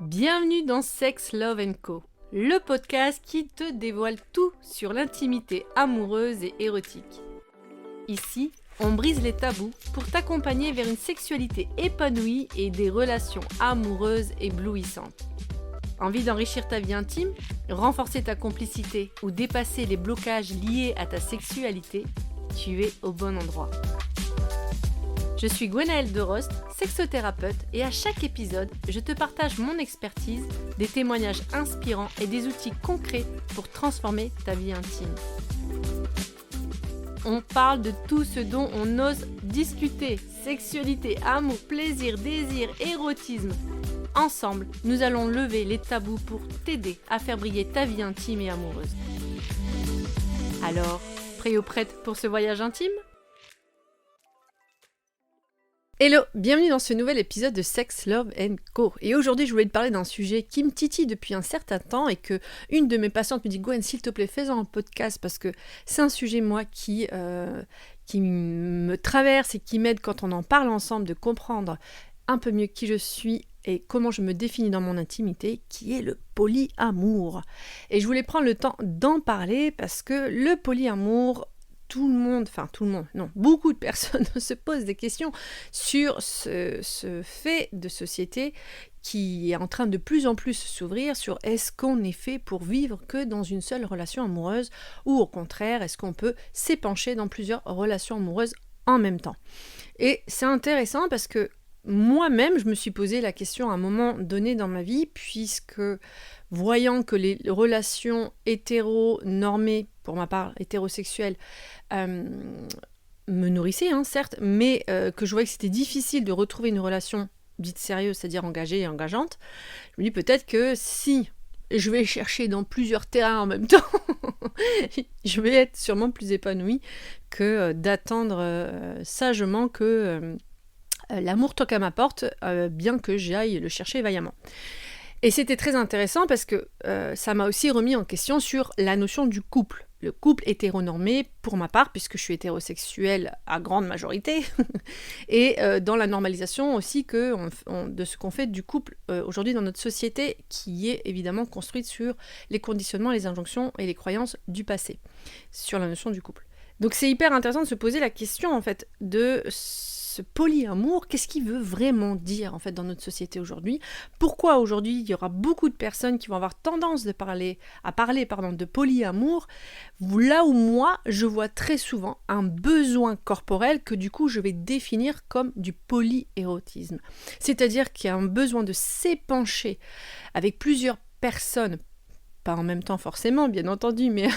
Bienvenue dans Sex, Love Co, le podcast qui te dévoile tout sur l'intimité amoureuse et érotique. Ici, on brise les tabous pour t'accompagner vers une sexualité épanouie et des relations amoureuses éblouissantes. Envie d'enrichir ta vie intime, renforcer ta complicité ou dépasser les blocages liés à ta sexualité? Tu es au bon endroit. Je suis Gwenaëlle Derost, sexothérapeute, et à chaque épisode, je te partage mon expertise, des témoignages inspirants et des outils concrets pour transformer ta vie intime. On parle de tout ce dont on ose discuter: sexualité, amour, plaisir, désir, érotisme. Ensemble, nous allons lever les tabous pour t'aider à faire briller ta vie intime et amoureuse. Alors, prêt ou prête pour ce voyage intime ? Hello, bienvenue dans ce nouvel épisode de Sex, Love Co. Et aujourd'hui, je voulais te parler d'un sujet qui me titille depuis un certain temps et que une de mes patientes me dit: Gwen, s'il te plaît, fais-en un podcast parce que c'est un sujet, moi, qui me traverse et qui m'aide quand on en parle ensemble de comprendre un peu mieux qui je suis et comment je me définis dans mon intimité, qui est le polyamour. Et je voulais prendre le temps d'en parler parce que le polyamour, beaucoup de personnes se posent des questions sur ce fait de société qui est en train de plus en plus s'ouvrir sur est-ce qu'on est fait pour vivre que dans une seule relation amoureuse ou au contraire, est-ce qu'on peut s'épancher dans plusieurs relations amoureuses en même temps. Et c'est intéressant parce que moi-même, je me suis posé la question à un moment donné dans ma vie, puisque voyant que les relations hétéro-normées, pour ma part hétérosexuelles, me nourrissaient, certes, mais que je voyais que c'était difficile de retrouver une relation dite sérieuse, c'est-à-dire engagée et engageante, je me dis peut-être que si je vais chercher dans plusieurs terrains en même temps, je vais être sûrement plus épanouie que d'attendre sagement que l'amour toque à ma porte, bien que j'aille le chercher vaillamment. Et c'était très intéressant parce que ça m'a aussi remis en question sur la notion du couple. Le couple hétéronormé, pour ma part, puisque je suis hétérosexuelle à grande majorité, et dans la normalisation aussi de ce qu'on fait du couple aujourd'hui dans notre société, qui est évidemment construite sur les conditionnements, les injonctions et les croyances du passé, sur la notion du couple. Donc c'est hyper intéressant de se poser la question en fait de ce polyamour, qu'est-ce qu'il veut vraiment dire en fait dans notre société aujourd'hui ? Pourquoi aujourd'hui il y aura beaucoup de personnes qui vont avoir tendance à parler de polyamour, là où moi je vois très souvent un besoin corporel que du coup je vais définir comme du polyérotisme. C'est-à-dire qu'il y a un besoin de s'épancher avec plusieurs personnes, pas en même temps forcément, bien entendu, mais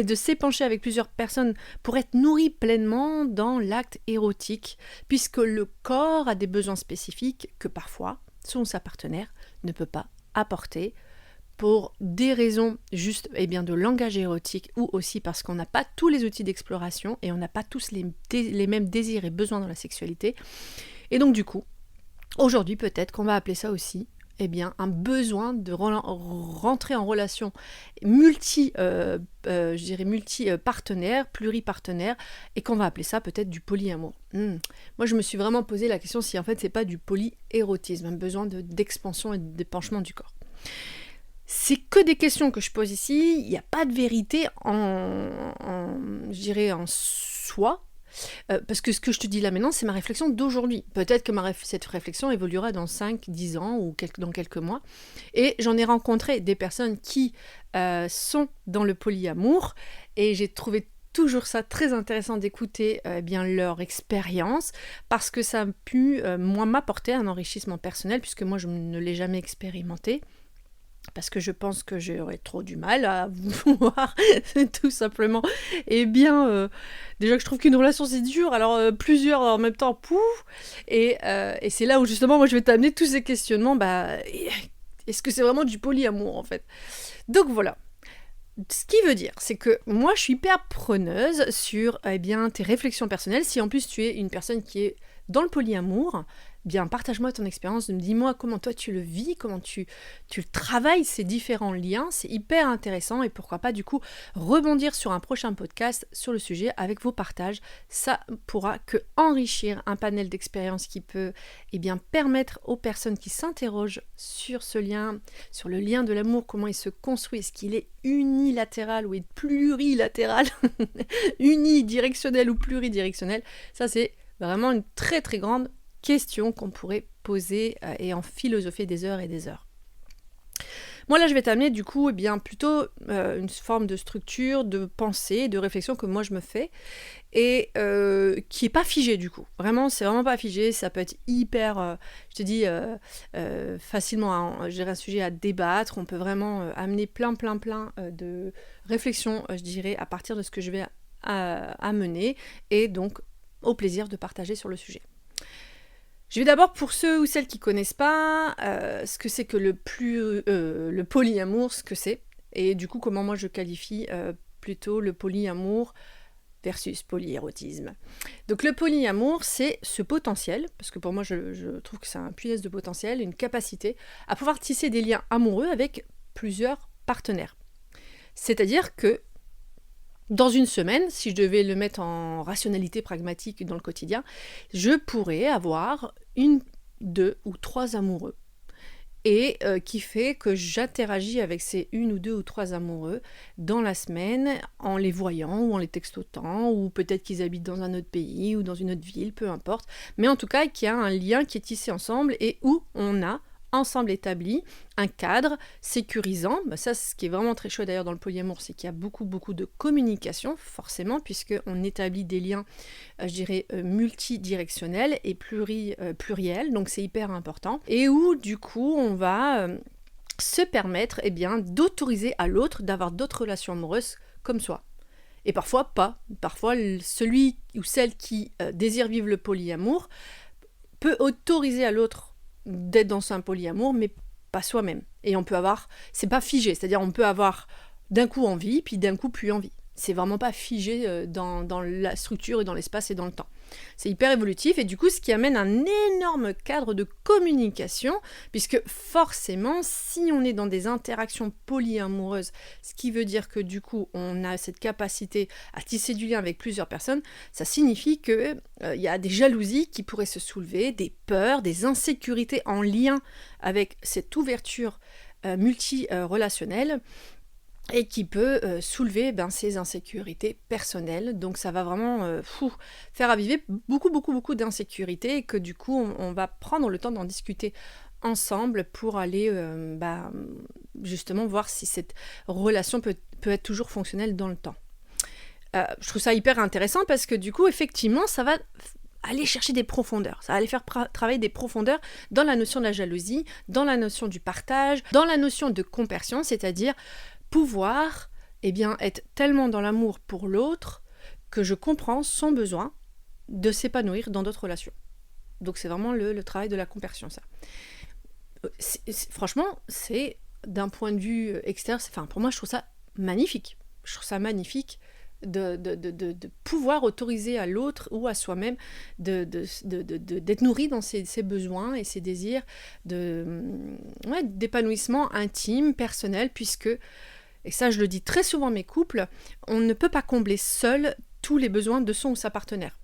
de s'épancher avec plusieurs personnes pour être nourri pleinement dans l'acte érotique, puisque le corps a des besoins spécifiques que parfois sa partenaire ne peut pas apporter pour des raisons juste de langage érotique ou aussi parce qu'on n'a pas tous les outils d'exploration et on n'a pas tous les mêmes désirs et besoins dans la sexualité. Et donc du coup, aujourd'hui peut-être qu'on va appeler ça aussi un besoin de rentrer en relation multi-partenaires, pluripartenaires, et qu'on va appeler ça peut-être du polyamour. Moi, je me suis vraiment posé la question si en fait c'est pas du polyérotisme, un besoin d'expansion et d'épanchement du corps. C'est que des questions que je pose ici, il n'y a pas de vérité en soi. Parce que ce que je te dis là maintenant, c'est ma réflexion d'aujourd'hui. Peut-être que cette réflexion évoluera dans 5, 10 ans ou dans quelques mois. Et j'en ai rencontré des personnes qui sont dans le polyamour et j'ai trouvé toujours ça très intéressant d'écouter leur expérience parce que ça a pu, m'apporter un enrichissement personnel puisque moi, je ne l'ai jamais expérimenté. Parce que je pense que j'aurais trop du mal à vouloir, tout simplement. Déjà que je trouve qu'une relation c'est dur, alors plusieurs en même temps, et c'est là où justement moi je vais t'amener tous ces questionnements, est-ce que c'est vraiment du polyamour en fait ? Donc voilà. Ce qui veut dire, c'est que moi je suis hyper preneuse sur tes réflexions personnelles, si en plus tu es une personne qui est dans le polyamour, bien partage-moi ton expérience, dis-moi comment toi tu le vis, comment tu travailles ces différents liens, c'est hyper intéressant et pourquoi pas du coup rebondir sur un prochain podcast sur le sujet avec vos partages, ça pourra que enrichir un panel d'expériences qui peut permettre aux personnes qui s'interrogent sur ce lien, sur le lien de l'amour, comment il se construit, est-ce qu'il est unilatéral ou est plurilatéral, unidirectionnel ou pluridirectionnel, ça c'est vraiment une très très grande question qu'on pourrait poser et en philosopher des heures et des heures. Moi là je vais t'amener du coup plutôt une forme de structure, de pensée, de réflexion que moi je me fais et qui est pas figée du coup. Vraiment c'est vraiment pas figé, ça peut être hyper, facilement un sujet à débattre, on peut vraiment amener plein de réflexions je dirais à partir de ce que je vais amener et donc au plaisir de partager sur le sujet. Je vais d'abord, pour ceux ou celles qui ne connaissent pas, ce que c'est que le polyamour, ce que c'est, et du coup comment moi je qualifie plutôt le polyamour versus polyérotisme. Donc le polyamour, c'est ce potentiel, parce que pour moi je trouve que c'est un puissance de potentiel, une capacité à pouvoir tisser des liens amoureux avec plusieurs partenaires. C'est-à-dire que dans une semaine, si je devais le mettre en rationalité pragmatique dans le quotidien, je pourrais avoir 1, 2 ou 3 amoureux. Et qui fait que j'interagis avec ces 1 ou 2 ou 3 amoureux dans la semaine en les voyant ou en les textotant ou peut-être qu'ils habitent dans un autre pays ou dans une autre ville, peu importe. Mais en tout cas, qu'il y a un lien qui est tissé ensemble et où on a ensemble établi un cadre sécurisant. Ça, ce qui est vraiment très chouette d'ailleurs dans le polyamour, c'est qu'il y a beaucoup de communication, forcément, puisqu'on établit des liens, multidirectionnels et pluriels, donc c'est hyper important. Et où, du coup, on va se permettre d'autoriser à l'autre d'avoir d'autres relations amoureuses comme soi. Et parfois pas. Parfois, celui ou celle qui désire vivre le polyamour peut autoriser à l'autre d'être dans un polyamour, mais pas soi-même. Et on peut avoir, c'est pas figé, c'est-à-dire on peut avoir d'un coup envie, puis d'un coup plus envie. C'est vraiment pas figé dans la structure et dans l'espace et dans le temps. C'est hyper évolutif et du coup ce qui amène un énorme cadre de communication, puisque forcément si on est dans des interactions polyamoureuses, ce qui veut dire que du coup on a cette capacité à tisser du lien avec plusieurs personnes, ça signifie que y a des jalousies qui pourraient se soulever, des peurs, des insécurités en lien avec cette ouverture multi-relationnelle, et qui peut soulever ces insécurités personnelles. Donc ça va vraiment faire aviver beaucoup d'insécurités et que du coup on va prendre le temps d'en discuter ensemble pour aller justement voir si cette relation peut être toujours fonctionnelle dans le temps. Je trouve ça hyper intéressant parce que du coup effectivement ça va aller chercher des profondeurs, ça va aller faire travailler des profondeurs dans la notion de la jalousie, dans la notion du partage, dans la notion de compersion, c'est-à-dire pouvoir être tellement dans l'amour pour l'autre que je comprends son besoin de s'épanouir dans d'autres relations. Donc c'est vraiment le travail de la compersion, ça. Franchement, c'est d'un point de vue extérieur, pour moi je trouve ça magnifique. Je trouve ça magnifique de pouvoir autoriser à l'autre ou à soi-même d'être nourri dans ses besoins et ses désirs d'épanouissement intime, personnel, puisque, et ça je le dis très souvent à mes couples, on ne peut pas combler seul tous les besoins de son ou sa partenaire.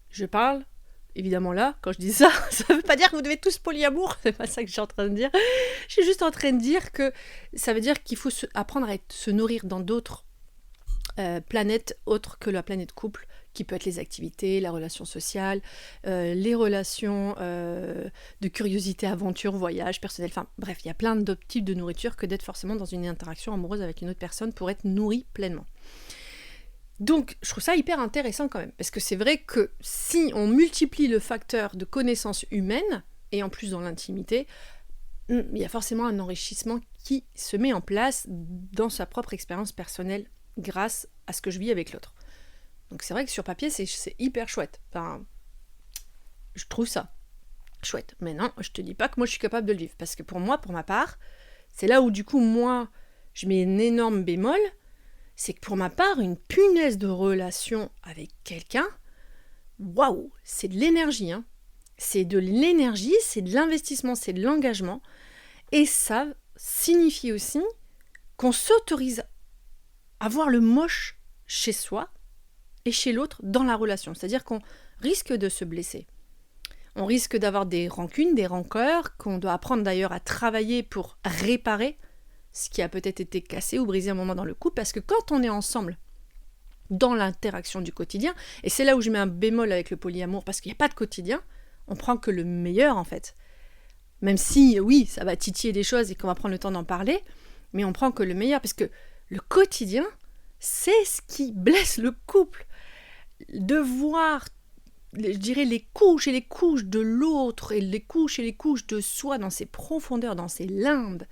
Je parle, évidemment là, quand je dis ça, ça veut pas dire que vous devez tous polyamour, c'est pas ça que je suis en train de dire. Je suis juste en train de dire que ça veut dire qu'il faut apprendre à se nourrir dans d'autres planètes autres que la planète couple, qui peut être les activités, la relation sociale, les relations de curiosité, aventure, voyage, personnel, bref, il y a plein d'autres types de nourriture que d'être forcément dans une interaction amoureuse avec une autre personne pour être nourri pleinement. Donc, je trouve ça hyper intéressant quand même, parce que c'est vrai que si on multiplie le facteur de connaissance humaine, et en plus dans l'intimité, il y a forcément un enrichissement qui se met en place dans sa propre expérience personnelle grâce à ce que je vis avec l'autre. Donc c'est vrai que sur papier, c'est hyper chouette. Je trouve ça chouette. Mais non, je te dis pas que moi je suis capable de le vivre. Parce que pour moi, pour ma part, c'est là où du coup, moi, je mets un énorme bémol. C'est que pour ma part, une punaise de relation avec quelqu'un, waouh, c'est de l'énergie, hein. C'est de l'énergie, c'est de l'investissement, c'est de l'engagement. Et ça signifie aussi qu'on s'autorise à voir le moche chez soi et chez l'autre dans la relation. C'est-à-dire qu'on risque de se blesser. On risque d'avoir des rancunes, des rancœurs, qu'on doit apprendre d'ailleurs à travailler pour réparer ce qui a peut-être été cassé ou brisé un moment dans le couple, parce que quand on est ensemble, dans l'interaction du quotidien, et c'est là où je mets un bémol avec le polyamour, parce qu'il n'y a pas de quotidien, on prend que le meilleur en fait. Même si, oui, ça va titiller des choses et qu'on va prendre le temps d'en parler, mais on prend que le meilleur, parce que le quotidien, c'est ce qui blesse le couple. De voir, je dirais, les couches et les couches de l'autre, et les couches de soi dans ses profondeurs, dans ses limbes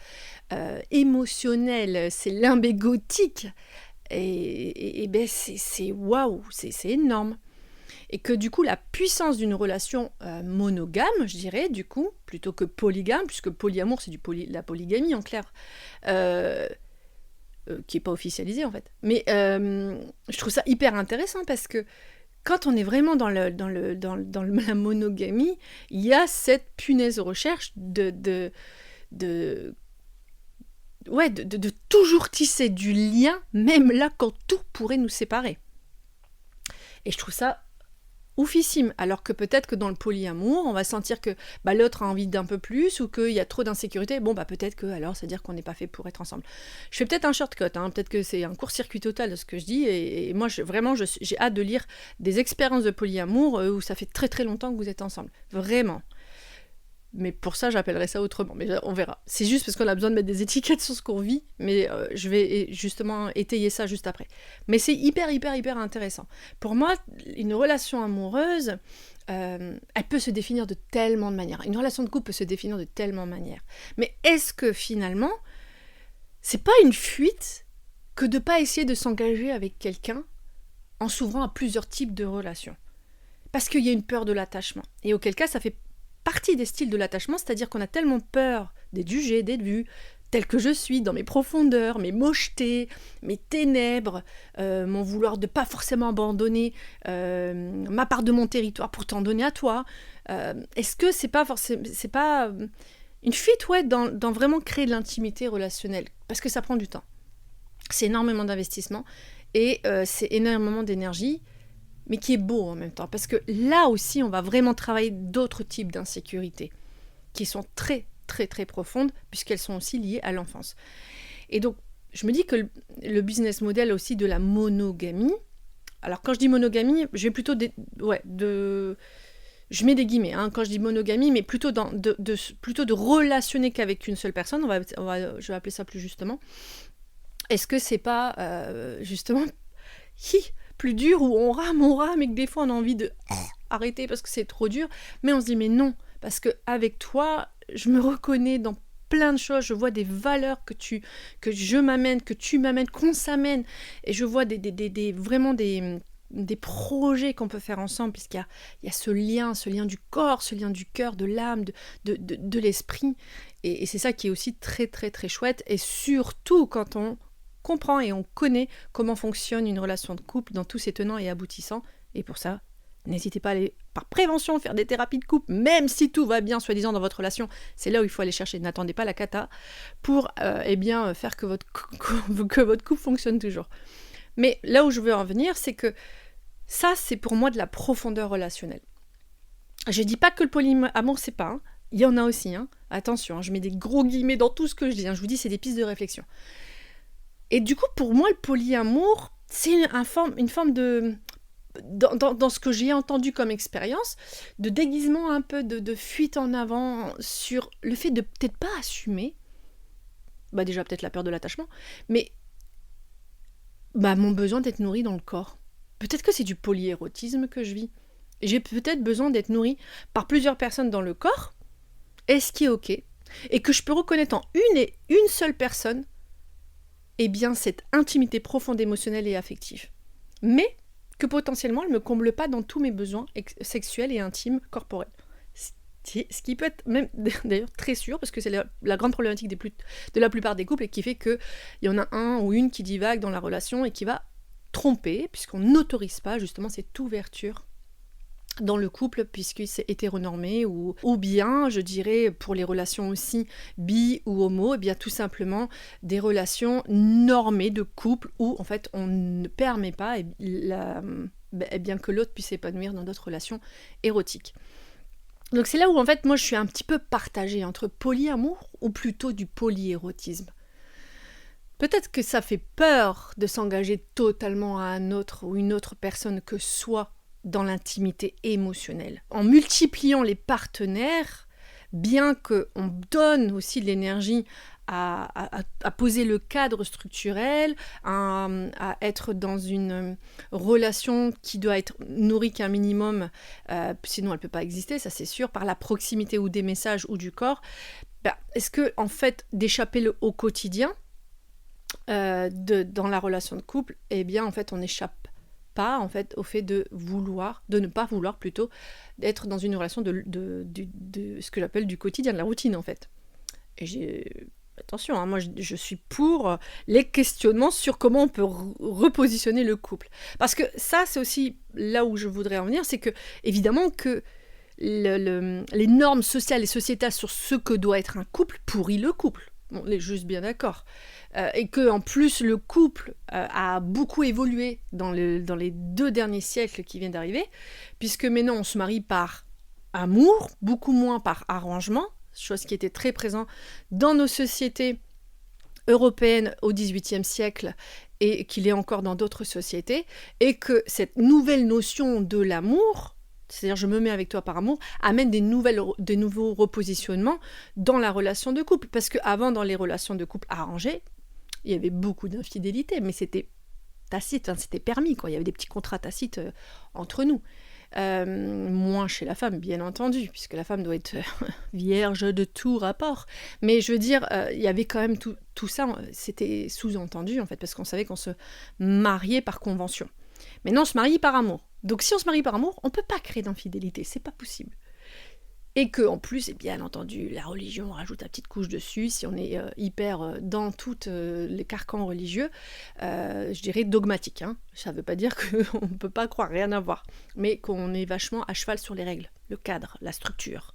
émotionnelles, ses limbes égotiques, et ben c'est waouh, c'est énorme. Et que du coup, la puissance d'une relation monogame, je dirais, du coup, plutôt que polygame, puisque polyamour, c'est la polygamie en clair, qui n'est pas officialisée en fait. Mais je trouve ça hyper intéressant parce que quand on est vraiment dans la monogamie, il y a cette punaise recherche de toujours tisser du lien, même là quand tout pourrait nous séparer. Et je trouve ça oufissime, alors que peut-être que dans le polyamour, on va sentir que l'autre a envie d'un peu plus ou qu'il y a trop d'insécurité. Bon, peut-être que alors, c'est-à-dire qu'on n'est pas fait pour être ensemble. Je fais peut-être un shortcut, peut-être que c'est un court-circuit total de ce que je dis, et moi, j'ai hâte de lire des expériences de polyamour où ça fait très très longtemps que vous êtes ensemble. Vraiment. Mais pour ça, j'appellerais ça autrement. Mais on verra. C'est juste parce qu'on a besoin de mettre des étiquettes sur ce qu'on vit. Mais je vais justement étayer ça juste après. Mais c'est hyper intéressant. Pour moi, une relation amoureuse, elle peut se définir de tellement de manières. Une relation de couple peut se définir de tellement de manières. Mais est-ce que finalement, c'est pas une fuite que de pas essayer de s'engager avec quelqu'un en s'ouvrant à plusieurs types de relations? Parce qu'il y a une peur de l'attachement. Et auquel cas, ça fait partie des styles de l'attachement, c'est-à-dire qu'on a tellement peur d'être jugé, d'être vu, tel que je suis, dans mes profondeurs, mes mochetés, mes ténèbres, mon vouloir de pas forcément abandonner ma part de mon territoire pour t'en donner à toi. Est-ce que c'est pas une fuite dans vraiment créer de l'intimité relationnelle? Parce que ça prend du temps. C'est énormément d'investissement et c'est énormément d'énergie, mais qui est beau en même temps. Parce que là aussi, on va vraiment travailler d'autres types d'insécurité qui sont très, très, très profondes, puisqu'elles sont aussi liées à l'enfance. Et donc, je me dis que le business model aussi de la monogamie, alors quand je dis monogamie, je vais plutôt je mets des guillemets, quand je dis monogamie, mais plutôt plutôt de relationner qu'avec une seule personne, je vais appeler ça plus justement. Est-ce que c'est pas justement plus dur, où on rame, et que des fois on a envie de arrêter parce que c'est trop dur, mais on se dit mais non, parce que avec toi, je me reconnais dans plein de choses, je vois des valeurs que je m'amène, que tu m'amènes, qu'on s'amène, et je vois vraiment des projets qu'on peut faire ensemble, puisqu'il y a ce lien du corps, ce lien du cœur, de l'âme, de l'esprit, et c'est ça qui est aussi très très très chouette, et surtout quand on comprend et on connaît comment fonctionne une relation de couple dans tous ses tenants et aboutissants. Et pour ça, n'hésitez pas à aller, par prévention, faire des thérapies de couple, même si tout va bien, soi-disant, dans votre relation. C'est là où il faut aller chercher. N'attendez pas la cata pour faire que votre couple fonctionne toujours. Mais là où je veux en venir, c'est que ça, c'est pour moi de la profondeur relationnelle. Je dis pas que le polyamour, c'est pas. Il y en a aussi. Attention, je mets des gros guillemets dans tout ce que je dis. Je vous dis, c'est des pistes de réflexion. Et du coup, pour moi, le polyamour, c'est une forme de... Dans ce que j'ai entendu comme expérience, de déguisement un peu, de fuite en avant sur le fait de peut-être pas assumer, déjà peut-être la peur de l'attachement, mais mon besoin d'être nourrie dans le corps. Peut-être que c'est du polyérotisme que je vis. J'ai peut-être besoin d'être nourrie par plusieurs personnes dans le corps, et ce qui est ok, et que je peux reconnaître en une seule personne cette intimité profonde, émotionnelle et affective. Mais que potentiellement, elle ne me comble pas dans tous mes besoins sexuels et intimes corporels. Ce qui peut être même d'ailleurs très sûr, parce que c'est la grande problématique de la plupart des couples, et qui fait qu'il y en a un ou une qui divague dans la relation et qui va tromper, puisqu'on n'autorise pas justement cette ouverture dans le couple, puisque c'est hétéronormé, ou bien, je dirais, pour les relations aussi bi ou homo, eh bien tout simplement des relations normées de couple où en fait on ne permet pas eh bien que l'autre puisse s'épanouir dans d'autres relations érotiques. Donc c'est là où en fait moi je suis un petit peu partagée entre polyamour ou plutôt du polyérotisme. Peut-être que ça fait peur de s'engager totalement à un autre ou une autre personne que soi dans l'intimité émotionnelle. En multipliant les partenaires, bien qu'on donne aussi de l'énergie à poser le cadre structurel, à être dans une relation qui doit être nourrie qu'un minimum, sinon elle ne peut pas exister, ça c'est sûr, par la proximité ou des messages ou du corps, est-ce que en fait d'échapper au quotidien dans la relation de couple, eh bien en fait on n'échappe pas en fait au fait de ne pas vouloir plutôt d'être dans une relation de ce que j'appelle du quotidien, de la routine en fait. Et attention, hein, moi je suis pour les questionnements sur comment on peut repositionner le couple. Parce que ça c'est aussi là où je voudrais en venir, c'est que évidemment que les normes sociales et sociétales sur ce que doit être un couple pourrit le couple. On est juste bien d'accord. Et que en plus le couple a beaucoup évolué dans les 2 derniers siècles qui viennent d'arriver, puisque maintenant on se marie par amour, beaucoup moins par arrangement, chose qui était très présente dans nos sociétés européennes au XVIIIe siècle et qu'il est encore dans d'autres sociétés, et que cette nouvelle notion de l'amour, c'est-à-dire je me mets avec toi par amour, amène des nouveaux repositionnements dans la relation de couple. Parce qu'avant, dans les relations de couple arrangées, il y avait beaucoup d'infidélité, mais c'était tacite, hein, c'était permis, quoi. Il y avait des petits contrats tacites entre nous. Moins chez la femme, bien entendu, puisque la femme doit être vierge de tout rapport. Mais je veux dire, il y avait quand même tout ça, c'était sous-entendu, en fait, parce qu'on savait qu'on se mariait par convention. Maintenant, on se marie par amour. Donc si on se marie par amour, on ne peut pas créer d'infidélité, c'est pas possible. Et que en plus, et bien entendu, la religion rajoute une petite couche dessus, si on est hyper dans tous les carcans religieux, je dirais dogmatique. Hein. Ça ne veut pas dire qu'on ne peut pas croire, rien à voir, mais qu'on est vachement à cheval sur les règles, le cadre, la structure,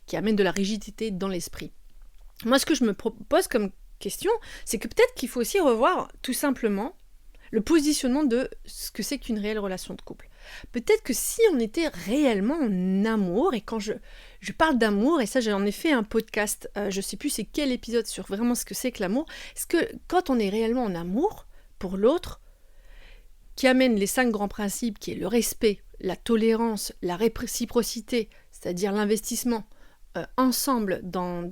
qui amène de la rigidité dans l'esprit. Moi, ce que je me propose comme question, c'est que peut-être qu'il faut aussi revoir tout simplement le positionnement de ce que c'est qu'une réelle relation de couple. Peut-être que si on était réellement en amour, et quand je parle d'amour, et ça j'en ai fait un podcast, je ne sais plus c'est quel épisode sur vraiment ce que c'est que l'amour, est-ce que quand on est réellement en amour pour l'autre, qui amène les 5 grands principes, qui est le respect, la tolérance, la réciprocité, c'est-à-dire l'investissement, ensemble dans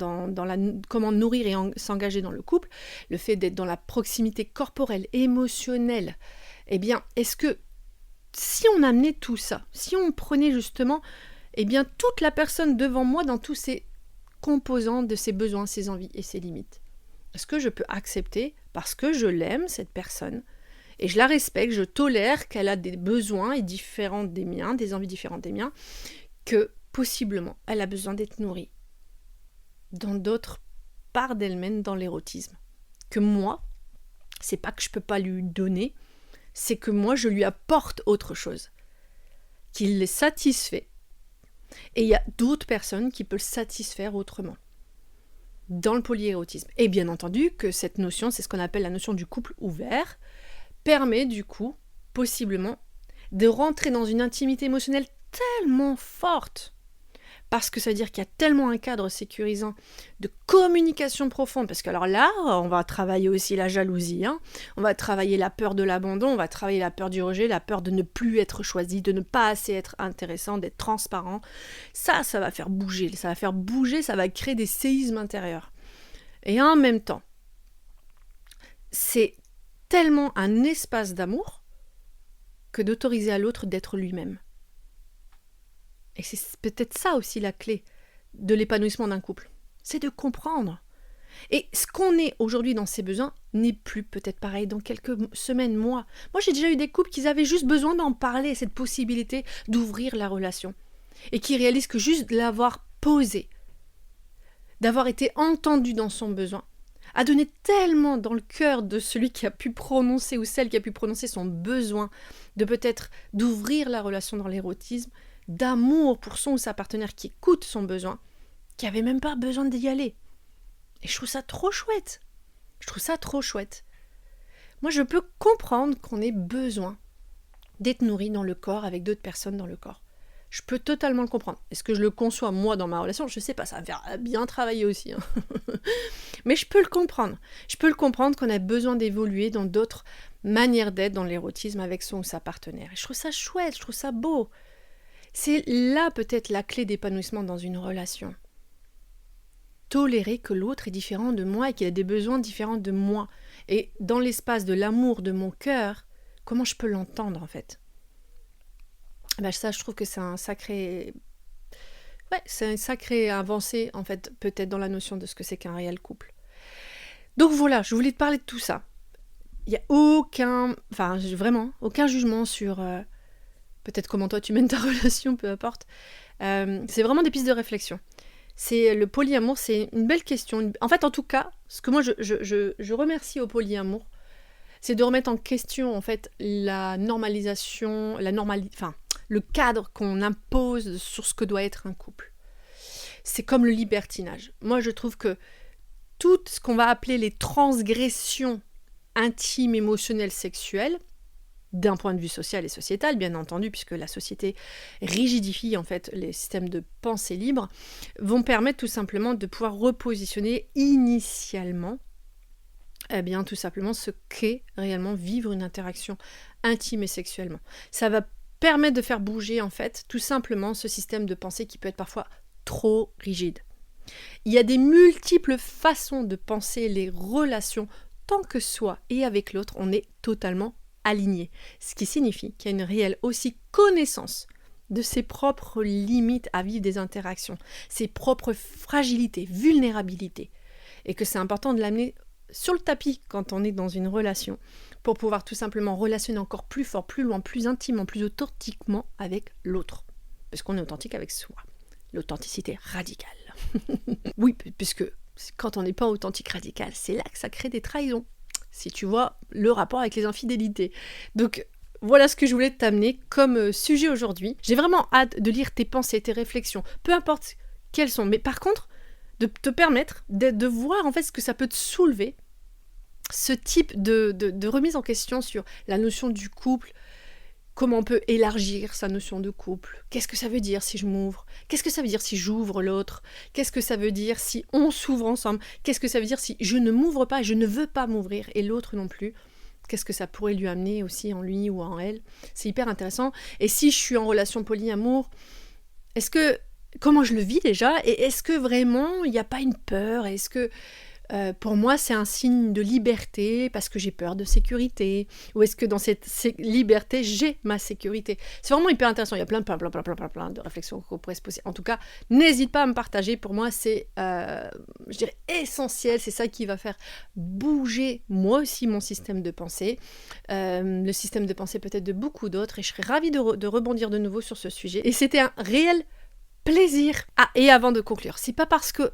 comment nourrir et s'engager dans le couple, le fait d'être dans la proximité corporelle, émotionnelle, eh bien, est-ce que si on amenait tout ça, si on prenait justement eh bien, toute la personne devant moi dans tous ses composants de ses besoins, ses envies et ses limites, est-ce que je peux accepter, parce que je l'aime, cette personne, et je la respecte, je tolère qu'elle a des besoins différents des miens, des envies différentes des miens, que possiblement, elle a besoin d'être nourrie dans d'autres parts d'elle-même, dans l'érotisme. Que moi, c'est pas que je peux pas lui donner, c'est que moi, je lui apporte autre chose, qu'il les satisfait. Et il y a d'autres personnes qui peuvent le satisfaire autrement, dans le polyérotisme. Et bien entendu que cette notion, c'est ce qu'on appelle la notion du couple ouvert, permet du coup, possiblement, de rentrer dans une intimité émotionnelle tellement forte, parce que ça veut dire qu'il y a tellement un cadre sécurisant de communication profonde, parce que alors là, on va travailler aussi la jalousie, hein, on va travailler la peur de l'abandon, on va travailler la peur du rejet, la peur de ne plus être choisi, de ne pas assez être intéressant, d'être transparent. Ça va faire bouger, ça va créer des séismes intérieurs. Et en même temps, c'est tellement un espace d'amour que d'autoriser à l'autre d'être lui-même. Et c'est peut-être ça aussi la clé de l'épanouissement d'un couple. C'est de comprendre. Et ce qu'on est aujourd'hui dans ses besoins n'est plus peut-être pareil dans quelques semaines, mois. Moi, j'ai déjà eu des couples qui avaient juste besoin d'en parler, cette possibilité d'ouvrir la relation. Et qui réalisent que juste de l'avoir posé, d'avoir été entendu dans son besoin, a donné tellement dans le cœur de celui qui a pu prononcer ou celle qui a pu prononcer son besoin de peut-être d'ouvrir la relation dans l'érotisme, d'amour pour son ou sa partenaire qui écoute son besoin, qui n'avait même pas besoin d'y aller. Et je trouve ça trop chouette. Moi, je peux comprendre qu'on ait besoin d'être nourri dans le corps avec d'autres personnes dans le corps. Je peux totalement le comprendre. Est-ce que je le conçois moi dans ma relation ? Je sais pas, ça va faire bien travailler aussi. Mais je peux le comprendre. Je peux le comprendre qu'on a besoin d'évoluer dans d'autres manières d'être dans l'érotisme avec son ou sa partenaire. Et je trouve ça chouette, je trouve ça beau. C'est là peut-être la clé d'épanouissement dans une relation. Tolérer que l'autre est différent de moi et qu'il a des besoins différents de moi. Et dans l'espace de l'amour de mon cœur, comment je peux l'entendre en fait ? Ça, je trouve que c'est un sacré... c'est un sacré avancée, en fait, peut-être dans la notion de ce que c'est qu'un réel couple. Donc voilà, je voulais te parler de tout ça. Il n'y a aucun jugement sur peut-être comment toi tu mènes ta relation, peu importe. C'est vraiment des pistes de réflexion. C'est le polyamour, c'est une belle question. En fait, en tout cas, ce que moi je remercie au polyamour, c'est de remettre en question en fait la normalisation, le cadre qu'on impose sur ce que doit être un couple. C'est comme le libertinage. Moi, je trouve que tout ce qu'on va appeler les transgressions intimes, émotionnelles, sexuelles, d'un point de vue social et sociétal, bien entendu, puisque la société rigidifie en fait les systèmes de pensée libre, vont permettre tout simplement de pouvoir repositionner initialement tout simplement ce qu'est réellement vivre une interaction intime et sexuellement. Ça va permettre de faire bouger en fait tout simplement ce système de pensée qui peut être parfois trop rigide. Il y a des multiples façons de penser les relations tant que soi et avec l'autre on est totalement aligné. Ce qui signifie qu'il y a une réelle aussi connaissance de ses propres limites à vivre des interactions, ses propres fragilités, vulnérabilités, et que c'est important de l'amener sur le tapis quand on est dans une relation pour pouvoir tout simplement relationner encore plus fort, plus loin, plus intimement, plus authentiquement avec l'autre. Parce qu'on est authentique avec soi. L'authenticité radicale. Oui, puisque quand on n'est pas authentique radical, c'est là que ça crée des trahisons. Si tu vois le rapport avec les infidélités. Donc voilà ce que je voulais t'amener comme sujet aujourd'hui. J'ai vraiment hâte de lire tes pensées, tes réflexions, peu importe quelles sont. Mais par contre, de te permettre de voir en fait ce que ça peut te soulever, ce type de remise en question sur la notion du couple, comment on peut élargir sa notion de couple, qu'est-ce que ça veut dire si je m'ouvre, qu'est-ce que ça veut dire si j'ouvre l'autre, qu'est-ce que ça veut dire si on s'ouvre ensemble, qu'est-ce que ça veut dire si je ne m'ouvre pas, je ne veux pas m'ouvrir et l'autre non plus, qu'est-ce que ça pourrait lui amener aussi en lui ou en elle, c'est hyper intéressant. Et si je suis en relation polyamour, comment je le vis déjà, et est-ce que vraiment il n'y a pas une peur, est-ce que pour moi c'est un signe de liberté parce que j'ai peur de sécurité, ou est-ce que dans cette liberté j'ai ma sécurité? C'est vraiment hyper intéressant, il y a plein de réflexions qu'on pourrait se poser. En tout cas, n'hésite pas à me partager, pour moi c'est je dirais essentiel, c'est ça qui va faire bouger moi aussi mon système de pensée, le système de pensée peut-être de beaucoup d'autres, et je serais ravie de rebondir de nouveau sur ce sujet. Et c'était un réel plaisir. Ah, et avant de conclure, c'est pas parce que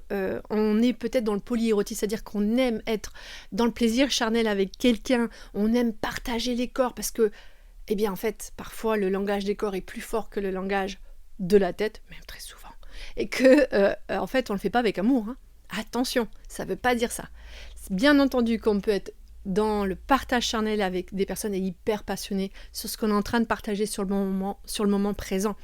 on est peut-être dans le polyérotisme, c'est-à-dire qu'on aime être dans le plaisir charnel avec quelqu'un, on aime partager les corps, parce que, eh bien en fait, parfois le langage des corps est plus fort que le langage de la tête, même très souvent, et que en fait on le fait pas avec amour, hein. Attention, ça veut pas dire ça. Bien entendu qu'on peut être dans le partage charnel avec des personnes hyper passionnées sur ce qu'on est en train de partager sur le moment présent,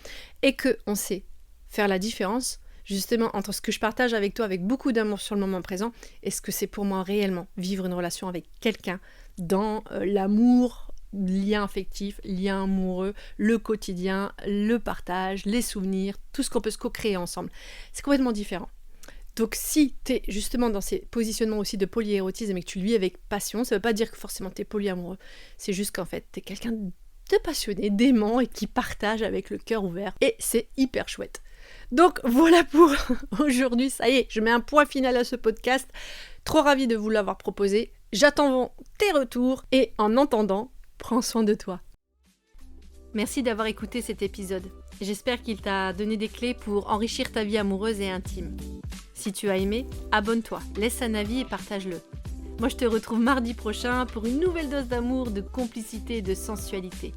et que on sait faire la différence justement entre ce que je partage avec toi avec beaucoup d'amour sur le moment présent et ce que c'est pour moi réellement vivre une relation avec quelqu'un dans l'amour, lien affectif, lien amoureux, le quotidien, le partage, les souvenirs, tout ce qu'on peut se co-créer ensemble. C'est complètement différent. Donc si tu es justement dans ces positionnements aussi de polyérotisme et que tu le vis avec passion, ça ne veut pas dire que forcément tu es polyamoureux, c'est juste qu'en fait tu es quelqu'un de passionné, d'aimant et qui partage avec le cœur ouvert, et c'est hyper chouette. Donc voilà pour aujourd'hui, ça y est, je mets un point final à ce podcast. Trop ravie de vous l'avoir proposé. J'attends tes retours et en attendant, prends soin de toi. Merci d'avoir écouté cet épisode. J'espère qu'il t'a donné des clés pour enrichir ta vie amoureuse et intime. Si tu as aimé, abonne-toi, laisse un avis et partage-le. Moi je te retrouve mardi prochain pour une nouvelle dose d'amour, de complicité et de sensualité.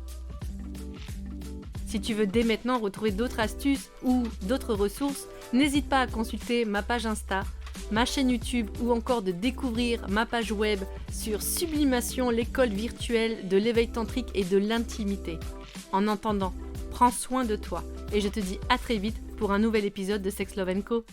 Si tu veux dès maintenant retrouver d'autres astuces ou d'autres ressources, n'hésite pas à consulter ma page Insta, ma chaîne YouTube ou encore de découvrir ma page web sur Sublimation, l'école virtuelle de l'éveil tantrique et de l'intimité. En attendant, prends soin de toi et je te dis à très vite pour un nouvel épisode de Sex, Love & Co.